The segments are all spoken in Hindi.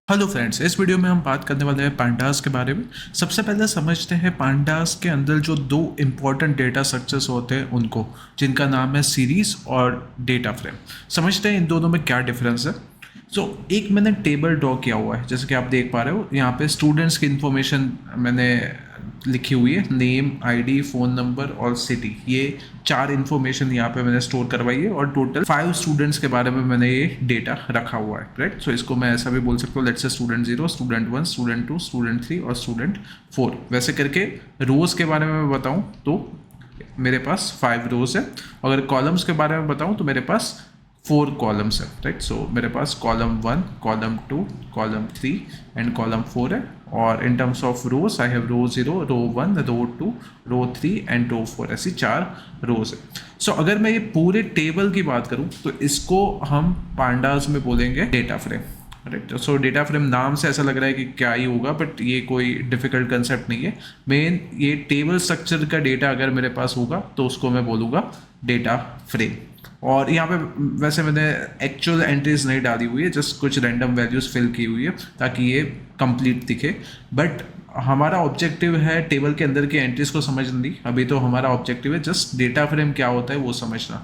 हेलो फ्रेंड्स, इस वीडियो में हम बात करने वाले हैं पांडास के बारे में। सबसे पहले समझते हैं पांडास के अंदर जो दो इम्पॉर्टेंट डेटा स्ट्रक्चर्स होते हैं उनको, जिनका नाम है सीरीज और डेटा फ्रेम। समझते हैं इन दोनों में क्या डिफरेंस है। एक मैंने टेबल ड्रॉ किया हुआ है, जैसे कि आप देख पा रहे हो यहाँ पे स्टूडेंट्स की इन्फॉर्मेशन मैंने लिखी हुई है, नेम, आईडी, फ़ोन नंबर और सिटी। ये चार इन्फॉर्मेशन यहाँ पे मैंने स्टोर करवाई है और टोटल 5 स्टूडेंट्स के बारे में मैंने ये डेटा रखा हुआ है, राइट। सो इसको मैं ऐसा भी बोल सकता हूँ, let's say student 0, student 1, student 2, student 3 और स्टूडेंट 4। वैसे करके रोज़ के बारे में मैं बताऊँ तो मेरे पास 5 रोज़ है। अगर कॉलम्स के बारे में बताऊँ तो मेरे पास 4 कॉलम्स है, राइट। सो मेरे पास column 1, column 2, column 3 and column 4 है। और in terms of rows I have row 0, row 1, row 2, row 3 and row 4, ऐसी 4 रोज है। अगर मैं ये पूरे टेबल की बात करूँ तो इसको हम पांडास में बोलेंगे data frame, right. Data frame नाम से ऐसा लग रहा है कि क्या ही होगा, बट ये कोई डिफिकल्ट कंसेप्ट नहीं है। मेन ये टेबल स्ट्रक्चर का डेटा अगर मेरे पास होगा तो उसको मैं बोलूँगा डेटा फ्रेम। और यहाँ पे वैसे मैंने एक्चुअल एंट्रीज नहीं डाली हुई है, जस्ट कुछ रैंडम वैल्यूज फिल की हुई है ताकि ये कंप्लीट दिखे। बट हमारा ऑब्जेक्टिव है टेबल के अंदर की एंट्रीज को समझना नहीं, अभी तो हमारा ऑब्जेक्टिव है जस्ट डेटा फ्रेम क्या होता है वो समझना।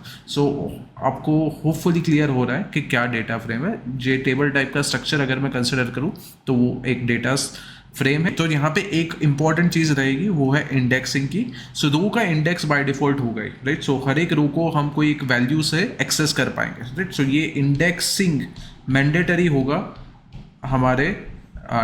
आपको होपफुली क्लियर हो रहा है कि क्या डेटा फ्रेम है। जे टेबल टाइप का स्ट्रक्चर अगर मैं कंसिडर करूँ तो वो एक डेटा फ्रेम है। तो यहाँ पे एक इंपॉर्टेंट चीज़ रहेगी, वो है इंडेक्सिंग की। रो का इंडेक्स बाय डिफॉल्ट होगा ही, राइट। हर एक रो को हम कोई एक वैल्यू से एक्सेस कर पाएंगे, राइट। ये इंडेक्सिंग मैंडेटरी होगा हमारे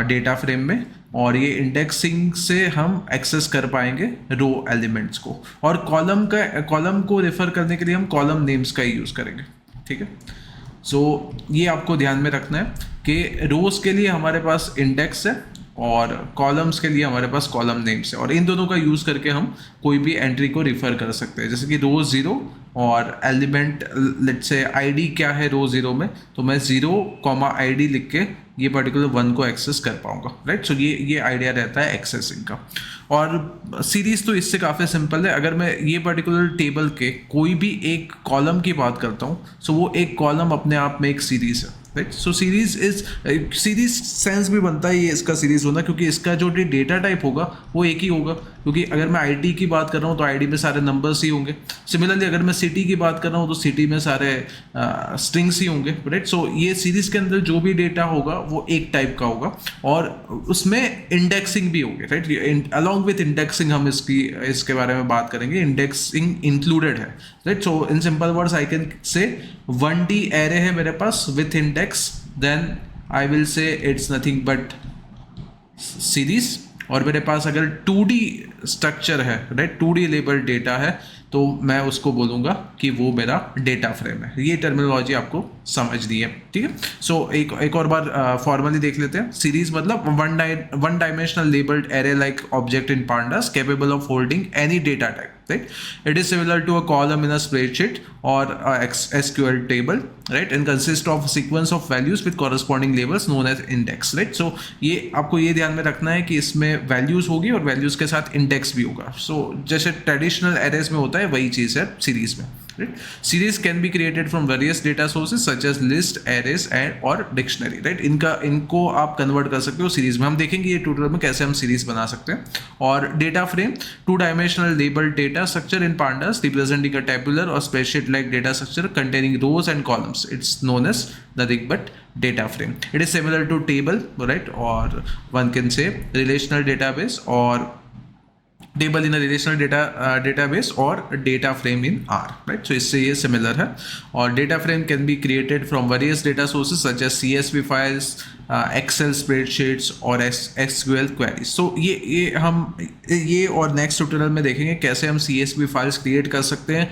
डेटा फ्रेम में, और ये इंडेक्सिंग से हम एक्सेस कर पाएंगे रो एलिमेंट्स को। और कॉलम को रेफर करने के लिए हम कॉलम नेम्स का ही यूज़ करेंगे, ठीक है। ये आपको ध्यान में रखना है कि रोज के लिए हमारे पास इंडेक्स है और कॉलम्स के लिए हमारे पास कॉलम नेम्स है, और इन दोनों का यूज़ करके हम कोई भी एंट्री को रिफ़र कर सकते हैं। जैसे कि रो 0 और एलिमेंट, लेट्स से आईडी क्या है रो 0 में, तो मैं 0, आईडी लिख के ये पर्टिकुलर 1 को एक्सेस कर पाऊंगा, राइट। ये आइडिया रहता है एक्सेसिंग का। और सीरीज़ तो इससे काफ़ी सिंपल है। अगर मैं ये पर्टिकुलर टेबल के कोई भी एक कॉलम की बात करता हूँ, वो एक कॉलम अपने आप में एक सीरीज़ है, राइट। सीरीज सेंस भी बनता है ये इसका सीरीज होना, क्योंकि इसका जो डेटा टाइप होगा वो एक ही होगा। क्योंकि अगर मैं आईडी की बात कर रहा हूँ तो आईडी में सारे नंबर्स ही होंगे। सिमिलरली अगर मैं सिटी की बात कर रहा हूँ तो सिटी में सारे स्ट्रिंग्स ही होंगे, राइट। ये सीरीज के अंदर जो भी डेटा होगा वो एक टाइप का होगा, और उसमें इंडेक्सिंग भी होगी, राइट। अलॉन्ग विथ इंडेक्सिंग हम इसके बारे में बात करेंगे, इंडेक्सिंग इंक्लूडेड है, right. In simple words I can say 1D array है मेरे पास with index, then I will say it's nothing but series. और मेरे पास अगर 2D स्ट्रक्चर है, राइट, 2D लेबल डेटा है, तो मैं उसको बोलूँगा कि वो मेरा डेटा फ्रेम है। ये टर्मिनोलॉजी आपको समझनी है, ठीक है। एक और बार फॉर्मली देख लेते हैं। सीरीज मतलब one dimensional labelled array like object in pandas capable of holding any data type, right? It is similar to a column in a spreadsheet or a SQL table, right? And consists of a sequence of values with corresponding labels known as index, right? ये आपको ये ध्यान में रखना है कि इसमें वैल्यूज होगी और वैल्यूज के साथ इंडेक्स भी होगा। जैसे ट्रेडिशनल एरेज में होता है वही चीज़ है सीरीज में, right? Series can be created from various data sources such as list, arrays and और dictionary, right? इनको आप कन्वर्ट कर सकते हो सीरीज में। हम देखेंगे ये ट्यूटोरियल में कैसे हम सीरीज बना सकते हैं। और data frame, 2 dimensional labeled data structure in pandas representing a tabular or spreadsheet like data structure containing rows and columns. It's known as nothing but data frame. It is similar to table, right? Or one can say relational database or table in relational database और data frame in R, right. इससे ये सिमिलर है। और data frame can be created from various data sources such as CSV files, Excel spreadsheets और SQL क्वेरीज। ये और नेक्स्ट ट्यूटोरियल में देखेंगे कैसे हम CSV फाइल्स क्रिएट कर सकते हैं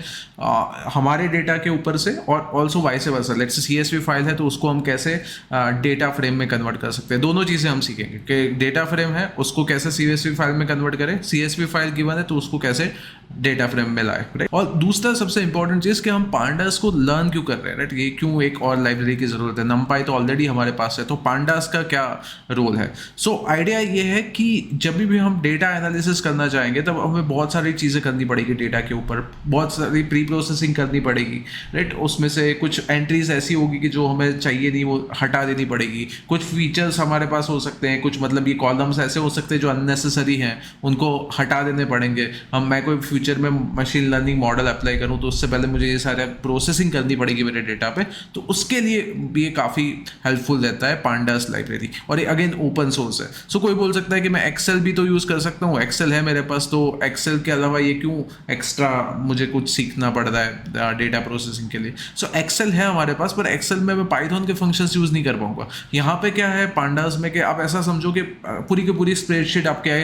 हमारे डेटा के ऊपर से, और also vice versa. Let's say CSV file है तो उसको हम कैसे डेटा फ्रेम में कन्वर्ट कर सकते हैं। दोनों चीज़ें हम सीखेंगे कि डेटा फ्रेम है उसको कैसे CSV फाइल में कन्वर्ट करें, CSV फाइल गिवन है तो उसको कैसे डेटा फ्रेम में लाए, राइट। और दूसरा सबसे इंपॉर्टेंट चीज़ कि हम पांडास को लर्न क्यों कर रहे हैं, राइट। ये क्यों एक और लाइब्रेरी की जरूरत है। NumPy तो ऑलरेडी हमारे पास है, तो पांडास पांडास का क्या रोल है। सो आइडिया ये है कि जब भी हम डेटा एनालिसिस करना चाहेंगे तब हमें बहुत सारी चीज़ें करनी पड़ेगी डेटा के ऊपर, बहुत सारी प्री प्रोसेसिंग करनी पड़ेगी, राइट। उसमें से कुछ एंट्रीज ऐसी होगी कि जो हमें चाहिए नहीं वो हटा देनी पड़ेगी, कुछ फीचर्स हमारे पास हो सकते हैं, कुछ मतलब ये कॉलम्स ऐसे हो सकते हैं जो अननेसेसरी हैं उनको हटा देने पड़ेंगे। मैं कोई फ्यूचर में मशीन लर्निंग मॉडल अप्लाई करूँ तो उससे पहले मुझे ये सारे प्रोसेसिंग करनी पड़ेगी मेरे डेटा पे, तो उसके लिए भी ये काफ़ी हेल्पफुल रहता है पांडास लाइब्रेरी। और ये अगेन ओपन सोर्स है। सो कोई बोल सकता है कि मैं एक्सेल भी तो यूज़ कर सकता हूँ, एक्सेल है मेरे पास, तो एक्सेल के अलावा ये क्यों एक्स्ट्रा मुझे कुछ सीखना पड़ रहा है डेटा प्रोसेसिंग के लिए। सो एक्सेल है हमारे पास, पर एक्सेल में मैं पाइथन के फंक्शंस यूज़ नहीं कर पाऊंगा। यहाँ पे क्या है पांडास में कि आप ऐसा समझो कि पूरी की पूरी स्प्रेडशीट आपके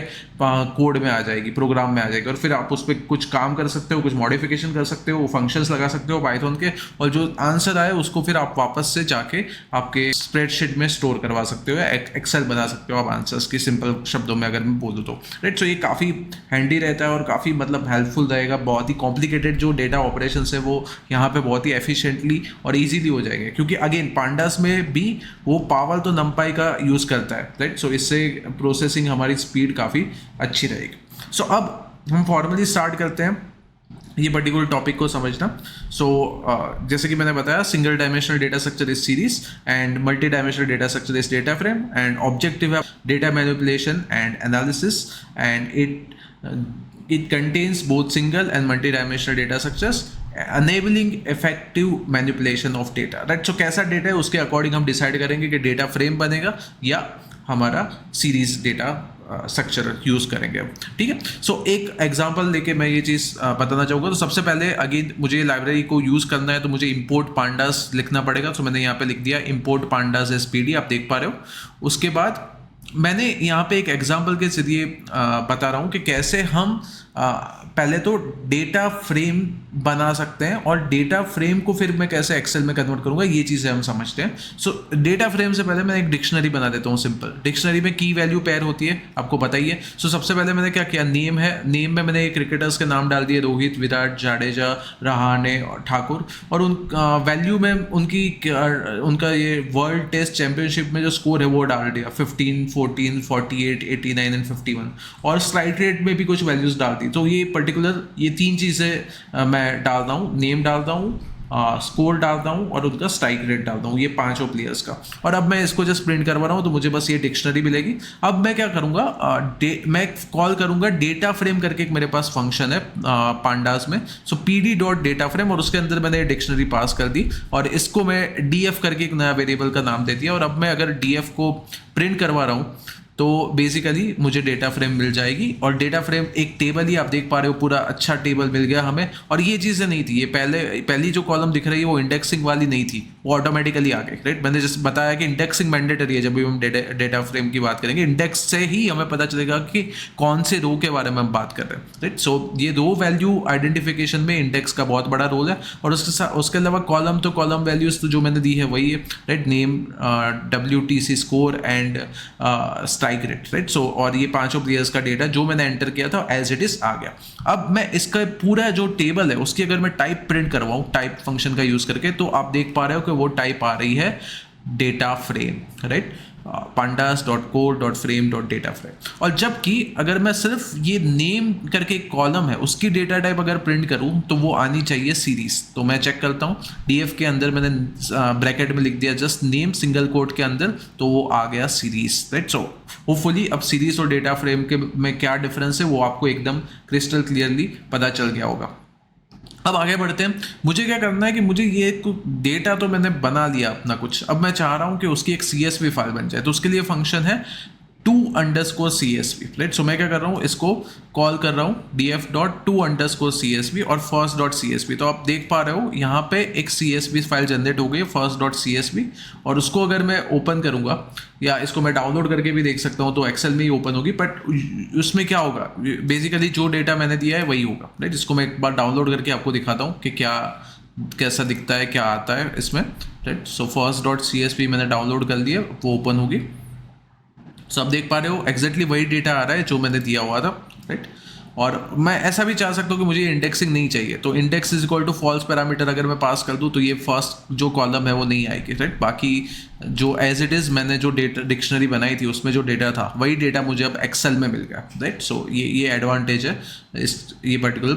कोड में आ जाएगी, प्रोग्राम में आ जाएगी, और फिर आप उस पर कुछ काम कर सकते हो, कुछ मॉडिफिकेशन कर सकते हो, फंक्शंस लगा सकते हो पाइथन के, और जो आंसर आए उसको फिर आप वापस से जाके आपके स्प्रेडशीट में स्टोर करवा सकते हो, या एक्सेल बना सकते हो आप आंसर्स की सिंपल शब्दों में अगर मैं बोलूँ तो, राइट। सो ये काफ़ी हैंडी रहता है और काफ़ी मतलब हेल्पफुल रहेगा। बहुत ही कॉम्प्लिकेटेड जो डेटा ऑपरेशन है वो यहाँ पे बहुत ही एफिशिएंटली और इजीली हो जाएंगे, क्योंकि अगेन पांडास में भी वो पावल तो नंपाई का यूज़ करता है, राइट। सो इससे प्रोसेसिंग हमारी स्पीड काफ़ी अच्छी रहेगी। सो अब हम फॉर्मली स्टार्ट करते हैं ये पर्टिकुलर टॉपिक को समझना। सो जैसे कि मैंने बताया, single dimensional data structure is series and multi dimensional data structure is data frame, and objective है data manipulation and analysis, and it contains both single and multi-dimensional data structures enabling effective manipulation of data, right। so कैसा डेटा है उसके अकॉर्डिंग हम डिसाइड करेंगे कि डेटा फ्रेम बनेगा या हमारा सीरीज डेटा स्ट्रक्चर यूज़ करेंगे अब, ठीक है। सो एक एग्जांपल लेके मैं ये चीज़ बताना चाहूँगा। तो सबसे पहले अगेन मुझे लाइब्रेरी को यूज़ करना है तो मुझे इंपोर्ट पांडास लिखना पड़ेगा। तो मैंने यहाँ पे लिख दिया इंपोर्ट पांडास एसपीडी, आप देख पा रहे हो। उसके बाद मैंने यहाँ पे एक एग्जांपल के जरिए बता रहा हूँ कि कैसे हम पहले तो डेटा फ्रेम बना सकते हैं, और डेटा फ्रेम को फिर मैं कैसे एक्सेल में कन्वर्ट करूँगा, ये चीज़ें हम समझते हैं। सो डेटा फ्रेम से पहले मैं एक डिक्शनरी बना देता हूँ सिंपल। डिक्शनरी में की वैल्यू पेयर होती है, आपको पता ही है। सो सबसे पहले मैंने क्या किया, नेम है, नेम में मैंने क्रिकेटर्स के नाम डाल दिए, रोहित, विराट, जाडेजा, रहाणे और ठाकुर, और उन वैल्यू में उनका ये वर्ल्ड टेस्ट चैंपियनशिप में जो स्कोर है वो डाल दिया, 15, 14, 48, 89 एंड 51, और स्ट्राइक रेट में भी कुछ वैल्यूज डाल दी। तो ये पर्टिकुलर ये तीन चीज़ें मैं डालता हूँ, नेम डालता हूँ, स्कोर डालता हूँ और उनका स्ट्राइक रेट डालता हूँ, ये पांचों प्लेयर्स का। और अब मैं इसको जस्ट प्रिंट करवा रहा हूँ तो मुझे बस ये डिक्शनरी मिलेगी। अब मैं क्या करूँगा, मैं कॉल करूँगा डेटा फ्रेम करके, एक मेरे पास फंक्शन है पांडास में। सो pd डॉट डेटा फ्रेम, और उसके अंदर मैंने डिक्शनरी पास कर दी, और इसको मैं df करके एक नया वेरिएबल का नाम दे दिया। और अब मैं अगर df को प्रिंट करवा रहा हूँ तो बेसिकली मुझे डेटा फ्रेम मिल जाएगी, और डेटा फ्रेम एक टेबल ही आप देख पा रहे हो, पूरा अच्छा टेबल मिल गया हमें। और ये चीज़ें नहीं थी, ये पहली जो कॉलम दिख रही है वो इंडेक्सिंग वाली नहीं थी, वो ऑटोमेटिकली आ गई, राइट। मैंने जैसे बताया कि इंडेक्सिंग मैंडेटरी है, जब भी हम डेटा फ्रेम की बात करेंगे इंडेक्स से ही हमें पता चलेगा कि कौन से रो के बारे में हम बात कर रहे हैं, राइट। सो ये रो वैल्यू आइडेंटिफिकेशन में इंडेक्स का बहुत बड़ा रोल है। और उसके अलावा कॉलम तो कॉलम वैल्यूज तो जो मैंने दी है वही है, right. Name, WTC score and strike rate, right. So और ये पांचों प्लेयर्स का डेटा जो मैंने एंटर किया था एज इट इज आ गया। अब मैं इसका पूरा जो टेबल है उसकी अगर मैं टाइप प्रिंट करवाऊँ टाइप फंक्शन का यूज करके, तो आप देख पा रहे हो कि वो टाइप आ रही है data frame, right. pandas.core.frame.data frame. और जबकि अगर मैं सिर्फ ये नेम करके एक कॉलम है उसकी डेटा टाइप अगर प्रिंट करूं तो वो आनी चाहिए सीरीज। तो मैं चेक करता हूं, df के अंदर मैंने ब्रैकेट में लिख दिया जस्ट नेम सिंगल कोट के अंदर, तो वो आ गया सीरीज, राइट। सो होपफुली अब सीरीज और डेटा फ्रेम के में क्या डिफरेंस है वो आपको एकदम क्रिस्टल क्लियरली पता चल गया होगा। अब आगे बढ़ते हैं। मुझे क्या करना है कि मुझे ये डेटा तो मैंने बना लिया अपना कुछ, अब मैं चाह रहा हूँ कि उसकी एक CSV फाइल बन जाए। तो उसके लिए फंक्शन है to_CSV, राइट। सो मैं क्या कर रहा हूँ, इसको कॉल कर रहा हूँ df.to_CSV और first.csv। तो आप देख पा रहे हो यहाँ पे एक CSV फाइल जनरेट हो गई first.csv, और उसको अगर मैं ओपन करूँगा या इसको मैं डाउनलोड करके भी देख सकता हूँ तो एक्सेल में ही ओपन होगी। बट उसमें क्या होगा, बेसिकली जो डेटा मैंने दिया है वही होगा, राइट। इसको मैं एक बार डाउनलोड करके आपको दिखाता हूँ कि कैसा दिखता है, क्या आता है इसमें, राइट। सो first.csv मैंने डाउनलोड कर लिया, वो ओपन होगी। सो आप देख पा रहे हो एग्जैक्टली वही डेटा आ रहा है जो मैंने दिया हुआ था, राइट। और मैं ऐसा भी चाह सकता हूँ कि मुझे इंडेक्सिंग नहीं चाहिए, तो index is equal to false parameter अगर मैं पास कर दूँ तो ये फर्स्ट जो कॉलम है वो नहीं आएगी, राइट। बाकी जो एज इट इज़ मैंने जो डेटा डिक्शनरी बनाई थी उसमें जो डेटा था वही डेटा मुझे अब एक्सेल में मिल गया, राइट। सो ये एडवांटेज है ये पर्टिकुलर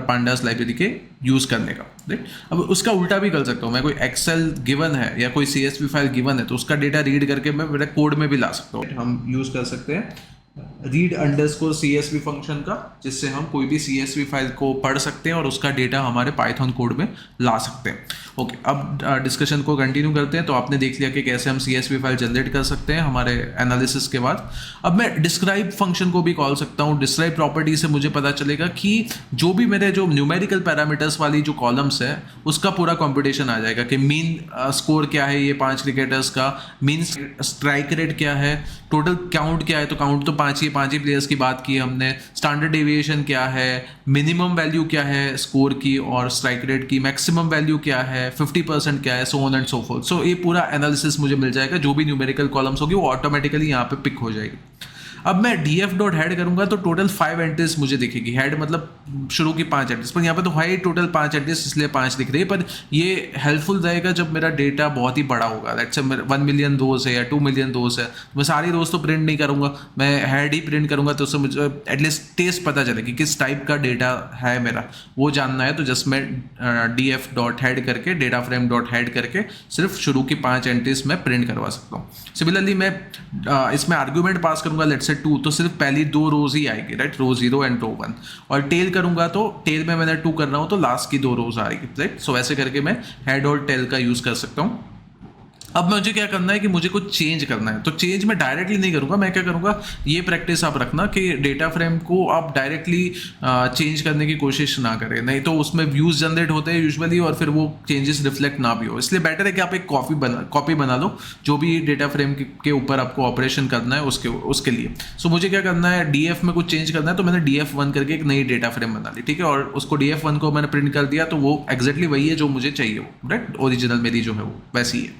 पांडास लाइब्रेरी के यूज़ करने का, राइट। अब उसका उल्टा भी कर सकता हूँ मैं, कोई एक्सेल गिवन है या कोई CSV फाइल गिवन है तो उसका डेटा रीड करके मैं मेरे कोड में भी ला सकता हूँ। हम यूज़ कर सकते हैं read_CSV फंक्शन का, जिससे हम कोई भी CSV फाइल को पढ़ सकते हैं और उसका डेटा हमारे पाइथन कोड में ला सकते हैं। ओके, अब डिस्कशन को कंटिन्यू करते हैं। तो आपने देख लिया कि कैसे हम CSV फाइल जनरेट कर सकते हैं हमारे एनालिसिस के बाद। अब मैं डिस्क्राइब फंक्शन को भी कॉल सकता हूँ। डिस्क्राइब प्रॉपर्टी से मुझे पता चलेगा कि जो भी मेरे जो न्यूमेरिकल पैरामीटर्स वाली जो कॉलम्स है उसका पूरा कंप्यूटेशन आ जाएगा कि मीन स्कोर क्या है ये 5 क्रिकेटर्स का, मीन स्ट्राइक रेट क्या है, टोटल काउंट क्या है, तो काउंट तो पाँच ही प्लेयर्स की बात की हमने, स्टैंडर्ड डेविएशन क्या है, मिनिमम वैल्यू क्या है स्कोर की और स्ट्राइक रेट की, मैक्सिमम वैल्यू क्या है, 50% क्या है, so on and so forth. So ये पूरा एनालिसिस मुझे मिल जाएगा, जो भी न्यूमेरिकल कॉलम्स होगी वो ऑटोमेटिकली यहाँ पे पिक हो जाएगी। अब मैं df.head करूंगा तो टोटल 5 एंट्रीज मुझे दिखेगी। हेड मतलब शुरू की 5 एंट्रीज, पर यहाँ पे तो है टोटल 5 एंट्रीज इसलिए 5 दिख रही है। पर ये हेल्पफुल रहेगा जब मेरा डेटा बहुत ही बड़ा होगा, लेट्स से 1 मिलियन रोज है या 2 मिलियन रोज है, मैं सारी रोज तो प्रिंट नहीं करूंगा, मैं हेड ही प्रिंट करूंगा, तो उससे मुझे एटलीस्ट टेस्ट पता चले कि किस टाइप का डेटा है मेरा, वो जानना है। तो जस्ट मैं df.head करके dataFrame.head करके सिर्फ शुरू की 5 एंट्रीज मैं प्रिंट करवा सकता हूँ। सिमिलरली मैं इसमें आर्ग्यूमेंट पास करूंगा लेट्स से 2, तो सिर्फ पहली 2 रोज ही आएगी, राइट, रो 0 एंड रो 1। और टेल करूंगा तो टेल में मैंने 2 कर रहा हूं तो लास्ट की 2 रोज आएगी, राइट। सो ऐसे करके मैं हेड और टेल का यूज कर सकता हूं। अब मुझे क्या करना है कि मुझे कुछ चेंज करना है, तो चेंज मैं डायरेक्टली नहीं करूंगा। मैं क्या करूंगा, ये प्रैक्टिस आप रखना कि डेटा फ्रेम को आप डायरेक्टली चेंज करने की कोशिश ना करें, नहीं तो उसमें व्यूज जनरेट होते हैं यूजुअली और फिर वो चेंजेस रिफ्लेक्ट ना भी हो। इसलिए बेटर है कि आप एक कॉपी बना लो जो भी डेटा फ्रेम के ऊपर आपको ऑपरेशन करना है उसके लिए। सो मुझे क्या करना है, DF में कुछ चेंज करना है, तो मैंने DF1 करके एक नई डेटा फ्रेम बना ली, ठीक है, और उसको DF1 को मैंने प्रिंट कर दिया, तो वो एक्जैक्टली वही है जो मुझे चाहिए, वो राइट, ओरिजिनल मेरी जो है वो वैसी है।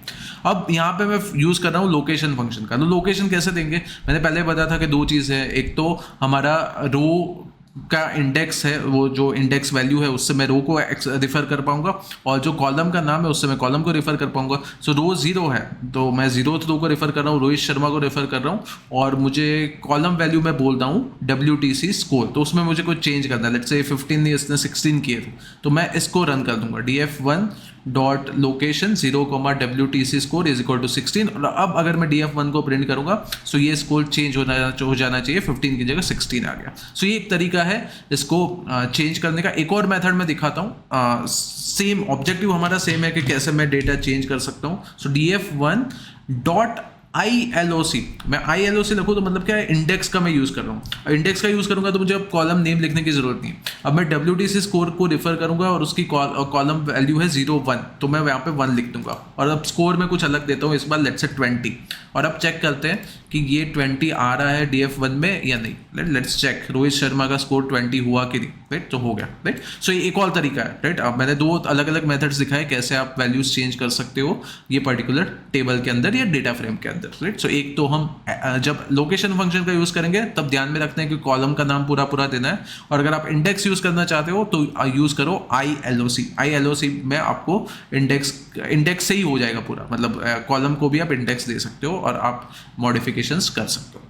अब यहाँ पे मैं यूज़ कर रहा हूँ लोकेशन फंक्शन का। तो लोकेशन कैसे देंगे, मैंने पहले बताया था कि 2 चीज़ है, एक तो हमारा रो का इंडेक्स है, वो जो इंडेक्स वैल्यू है उससे मैं रो को रिफर कर पाऊंगा, और जो कॉलम का नाम है उससे मैं कॉलम को रिफर कर पाऊंगा। सो रो 0 है तो मैं 0th रो को रिफर कर रहा हूँ, रोहित शर्मा को रिफर कर रहा हूँ, और मुझे कॉलम वैल्यू मैं बोल रहा हूँ WTC स्कोर, तो उसमें मुझे कुछ चेंज करना है। लेट्स से 15 नहीं, इसने 16 किए थे, तो मैं इसको रन कर दूंगा df1.location 0, WTC score is equal to 16। और अब अगर मैं df1 को प्रिंट करूंगा सो ये स्कोर चेंज हो जाना चाहिए, 15 की जगह 16 आ गया। सो ये एक तरीका है इसको चेंज करने का। एक और मेथड मैं दिखाता हूँ, सेम ऑब्जेक्टिव हमारा सेम है कि कैसे मैं डेटा चेंज कर सकता हूँ। सो df1.ILOC, मैं ILOC लिखूँ तो मतलब क्या है, इंडेक्स का मैं यूज़ कर रहा हूँ। इंडेक्स का यूज़ करूँगा तो मुझे अब कॉलम नेम लिखने की ज़रूरत नहीं है। अब मैं WTC स्कोर को रिफर करूँगा और उसकी कॉलम वैल्यू है 0 1, तो मैं यहाँ पे 1 लिख दूंगा, और अब स्कोर में कुछ अलग देता हूँ, इस बार लेट्स से 20। और अब चेक करते हैं कि ये 20 आ रहा है DF1 में या नहीं। लेट्स चेक, रोहित शर्मा का स्कोर 20 हुआ कि नहीं, राइट, तो हो गया, राइट। सो ये एक और तरीका है, राइट। अब मैंने 2 अलग अलग मेथड्स दिखाए कैसे आप वैल्यूज चेंज कर सकते हो ये पर्टिकुलर टेबल के अंदर या डेटा फ्रेम के अंदर, राइट। सो एक तो हम जब लोकेशन फंक्शन का यूज़ करेंगे तब ध्यान में रखना है कि कॉलम का नाम पूरा देना है, और अगर आप इंडेक्स यूज़ करना चाहते हो तो यूज़ करो ILOC में आपको इंडेक्स से ही हो जाएगा पूरा, मतलब कॉलम को भी आप इंडेक्स दे सकते हो और आप मॉडिफिकेशंस कर सकते हो।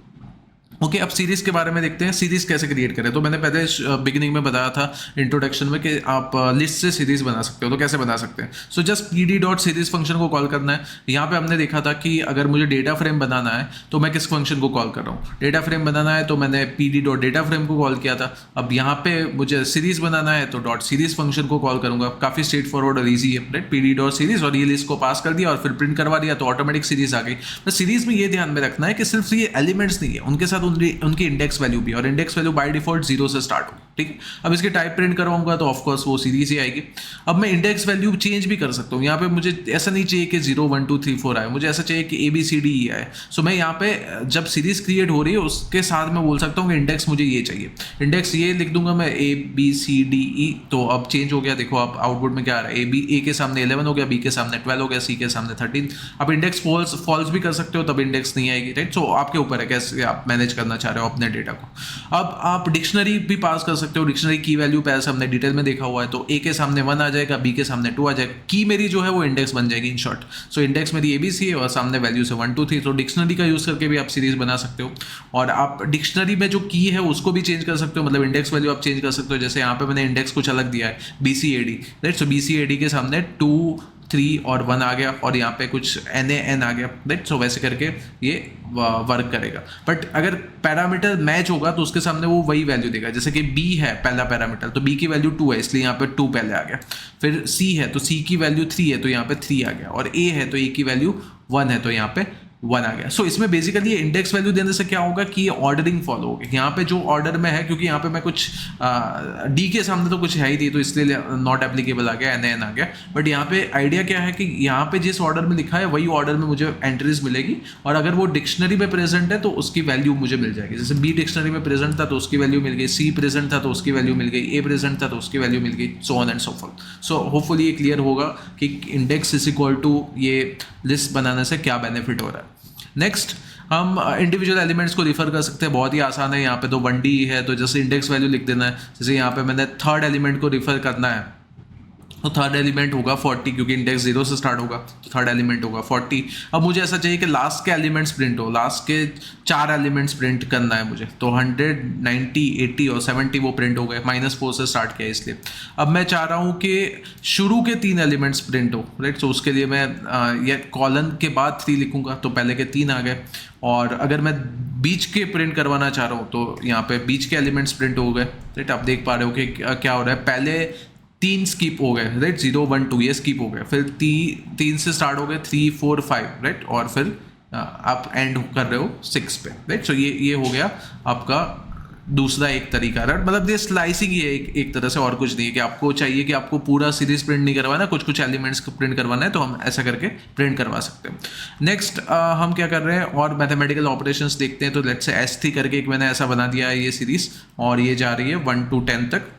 ओके, अब सीरीज के बारे में देखते हैं, सीरीज कैसे क्रिएट करें। तो मैंने पहले बिगिनिंग में बताया था इंट्रोडक्शन में कि आप लिस्ट से सीरीज बना सकते हो, तो कैसे बना सकते हैं। सो जस्ट pd.series फंक्शन को कॉल करना है। यहाँ पे हमने देखा था कि अगर मुझे डेटा फ्रेम बनाना है तो मैं किस फंक्शन को कॉल कर रहा हूँ, डेटा फ्रेम बनाना है तो मैंने pd.dataFrame को कॉल किया था। अब यहाँ पे मुझे सीरीज बनाना है तो .series फंक्शन को कॉल करूँगा, काफ़ी स्ट्रेट फॉरवर्ड और ईजी है, राइट। pd.series और ये लिस्ट को पास कर दिया और फिर प्रिंट करवा दिया तो ऑटोमेटिक सीरीज आ गई। तो सीरीज में ये ध्यान में रखना है कि सिर्फ ये एलिमेंट्स नहीं है, उनके साथ उनकी इंडेक्स वैल्यू भी, और इंडेक्स वैल्यू बाय डिफॉल्ट 0 से स्टार्ट हो, ठीक है। अब इसके टाइप प्रिंट करवाऊंगा तो ऑफकोर्स वो सीरीज ही आएगी। अब मैं इंडेक्स वैल्यू चेंज भी कर सकता हूँ, यहाँ पे मुझे ऐसा नहीं चाहिए कि 0 1 2 3 4 आए, मुझे ऐसा चाहिए कि ABCDE आए। सो मैं यहाँ पे जब सीरीज क्रिएट हो रही है उसके साथ मैं बोल सकता हूँ कि इंडेक्स मुझे ये चाहिए, इंडेक्स ये लिख दूंगा मैं ABCDE, तो अब चेंज हो गया। देखो आप आउटपुट में क्या आ रहा है, A के सामने 11 हो गया, B के सामने 12 हो गया, C के सामने 13। अब इंडेक्स फॉल्स भी कर सकते हो, तब इंडेक्स नहीं आएगी, राइट। सो आपके ऊपर है कैसे आप मैनेज करना चाह रहे हो अपने डेटा को। अब आप डिक्शनरी भी पास कर सकते हो, डिक्शनरी की वैल्यू पहले हमने डिटेल में देखा हुआ है, तो ए के सामने 1 आ जाएगा, बी के सामने 2 आ जाएगा, की मेरी जो है वो इंडेक्स बन जाएगी इन शॉर्ट। सो इंडेक्स मेरी ABC है और सामने वैल्यू से 1 2 3, तो डिक्शनरी का यूज़ करके भी आप सीरीज बना सकते हो। और आप डिक्शनरी में जो की है उसको भी चेंज कर सकते हो, मतलब इंडेक्स वैल्यू आप चेंज कर सकते हो। जैसे यहाँ पे मैंने इंडेक्स कुछ अलग दिया है, BCAD, राइट। सो BCAD के सामने 2 3 और 1 आ गया, और यहाँ पे कुछ NaN आ गया, राइट। सो वैसे करके ये वर्क करेगा। बट अगर पैरामीटर मैच होगा तो उसके सामने वो वही वैल्यू देगा। जैसे कि B है पहला पैरामीटर, तो B की वैल्यू 2 है, इसलिए यहाँ पे 2 पहले आ गया। फिर C है तो C की वैल्यू 3 है, तो यहाँ पे 3 आ गया। और A है तो A की वैल्यू 1 है, तो यहाँ पे 1 आ गया। सो इसमें बेसिकली ये इंडेक्स वैल्यू देने से क्या होगा कि ये ऑर्डरिंग फॉलो होगी। यहाँ पे जो ऑर्डर में है, क्योंकि यहाँ पे मैं कुछ डी के सामने तो कुछ है ही नहीं, तो इसलिए नॉट एप्लीकेबल आ गया, NaN आ गया। बट यहाँ पे आइडिया क्या है कि यहाँ पे जिस ऑर्डर में लिखा है वही ऑर्डर में मुझे एंट्रीज मिलेगी, और अगर वो डिक्शनरी में प्रेजेंट है तो उसकी वैल्यू मुझे मिल जाएगी। जैसे B डिक्शनरी में प्रेजेंट था तो उसकी वैल्यू मिल गई, C प्रेजेंट था तो उसकी वैल्यू मिल गई, A प्रेजेंट था तो उसकी वैल्यू मिल गई, सो on and so forth. So hopefully ये क्लियर होगा कि इंडेक्स इज इक्वल टू ये लिस्ट बनाने से क्या बेनिफिट हो रहा है। नेक्स्ट हम इंडिविजुअल एलिमेंट्स को रिफर कर सकते हैं, बहुत ही आसान है। यहाँ पे तो 1D है, तो जैसे इंडेक्स वैल्यू लिख देना है। जैसे यहाँ पे मैंने थर्ड एलिमेंट को रिफर करना है, तो थर्ड एलिमेंट होगा 40, क्योंकि इंडेक्स 0 से स्टार्ट होगा, तो थर्ड एलिमेंट होगा 40। अब मुझे ऐसा चाहिए कि लास्ट के एलिमेंट्स प्रिंट हो, लास्ट के 4 एलिमेंट्स प्रिंट करना है मुझे, तो 100 90 80 और 70 वो प्रिंट हो गए, -4 से स्टार्ट किया इसलिए। अब मैं चाह रहा हूँ कि शुरू के 3 एलिमेंट्स प्रिंट हो, राइट। तो उसके लिए मैं ये कॉलन के बाद 3 लिखूंगा, तो पहले के 3 आ गए। और अगर मैं बीच के प्रिंट करवाना चाह रहा हूँ तो यहाँ पे बीच के एलिमेंट्स प्रिंट हो गए, राइट। आप देख पा रहे हो कि क्या हो रहा है, पहले 3 स्किप हो गए, राइट। 0 1 2 ये स्किप हो गए, फिर 3 से स्टार्ट हो गए 3 4 5, राइट। और फिर आप एंड कर रहे हो 6 पे, राइट। सो ये हो गया आपका दूसरा एक तरीका, राइट। मतलब ये स्लाइसिंग ही है एक तरह से, और कुछ नहीं है कि आपको चाहिए कि आपको पूरा सीरीज प्रिंट नहीं करवाना, कुछ कुछ एलिमेंट्स को प्रिंट करवाना है, तो हम ऐसा करके प्रिंट करवा सकते हैं। नेक्स्ट हम क्या कर रहे हैं, और मैथमेटिकल ऑपरेशंस देखते हैं। तो लेट्स से S3 करके एक मैंने ऐसा बना दिया है ये सीरीज, और ये जा रही है 1 to 10 तक।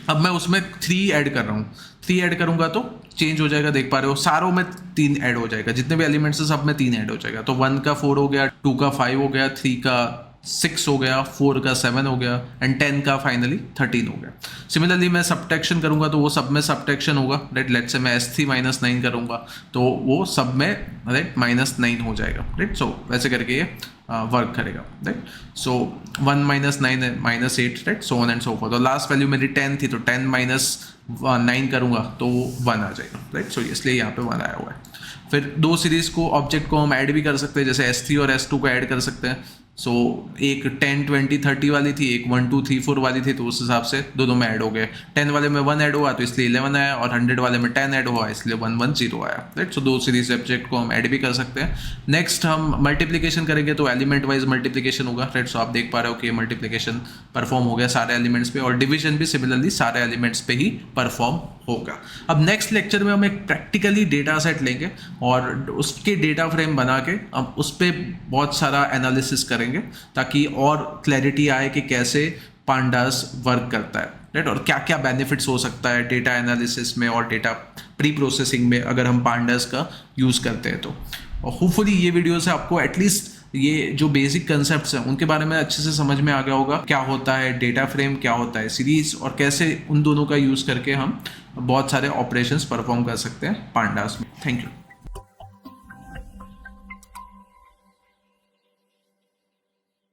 अब मैं उसमें 3 ऐड कर रहा हूँ, 3 ऐड करूँगा तो चेंज हो जाएगा, देख पा रहे हो सारों में 3 ऐड हो जाएगा, जितने भी एलिमेंट्स हैं सब में 3 ऐड हो जाएगा। तो 1 का 4 हो गया, 2 का 5 हो गया, 3 का 6 हो गया, 4 का 7 हो गया, एंड 10 का फाइनली 13 हो गया। सिमिलरली मैं सब्ट्रैक्शन करूंगा तो वो सब में सब्ट्रैक्शन होगा, राइट। लेट्स से मैं S3 -9 करूंगा तो वो सब में, राइट, -9 हो जाएगा, राइट। सो वैसे करके ये वर्क करेगा, right. So 1 -9 -8, right, so on and so fourth. तो लास्ट वैल्यू मेरी 10 थी, तो 10 -9 करूंगा तो 1 आ जाएगा, राइट। सो इसलिए यहाँ पे 1 आया हुआ है। फिर 2 सीरीज को, ऑब्जेक्ट को हम ऐड भी कर सकते हैं, जैसे S3 और S2 को ऐड कर सकते हैं। सो एक 10 20 30 वाली थी, एक 1 2 3 4 वाली थी, तो उस हिसाब से दोनों में ऐड हो गए। 10 वाले में 1 ऐड हुआ तो इसलिए 11 आया, और 100 वाले में 10 ऐड हुआ इसलिए 1 1 0 आया, राइट। सो 2 सीरीज ऑब्जेक्ट को हम ऐड भी कर सकते हैं। नेक्स्ट हम मल्टीप्लिकेशन करेंगे तो एलिमेंट वाइज मल्टीप्लिकेशन होगा, राइट। सो आप देख पा रहे हो कि मल्टीप्लिकेशन परफॉर्म हो गया सारे एलिमेंट्स पे, और डिवीजन भी सिमिलरली सारे एलिमेंट्स पे ही परफॉर्म होगा। अब नेक्स्ट लेक्चर में हम एक प्रैक्टिकली डेटा सेट लेंगे और उसके डेटा फ्रेम बना के हम उस पर बहुत सारा एनालिसिस करेंगे, ताकि और क्लैरिटी आए कि कैसे पांडास वर्क करता है, राइट। और क्या क्या बेनिफिट्स हो सकता है डेटा एनालिसिस में और डेटा प्री प्रोसेसिंग में अगर हम पांडास का यूज़ करते हैं तो। और होपफुली ये वीडियो से आपको एटलीस्ट ये जो बेसिक कंसेप्ट्स हैं उनके बारे में अच्छे से समझ में आ गया होगा, क्या होता है डेटा फ्रेम, क्या होता है सीरीज, और कैसे उन दोनों का यूज़ करके हम बहुत सारे ऑपरेशंस परफॉर्म कर सकते हैं पांडास में। Thank you.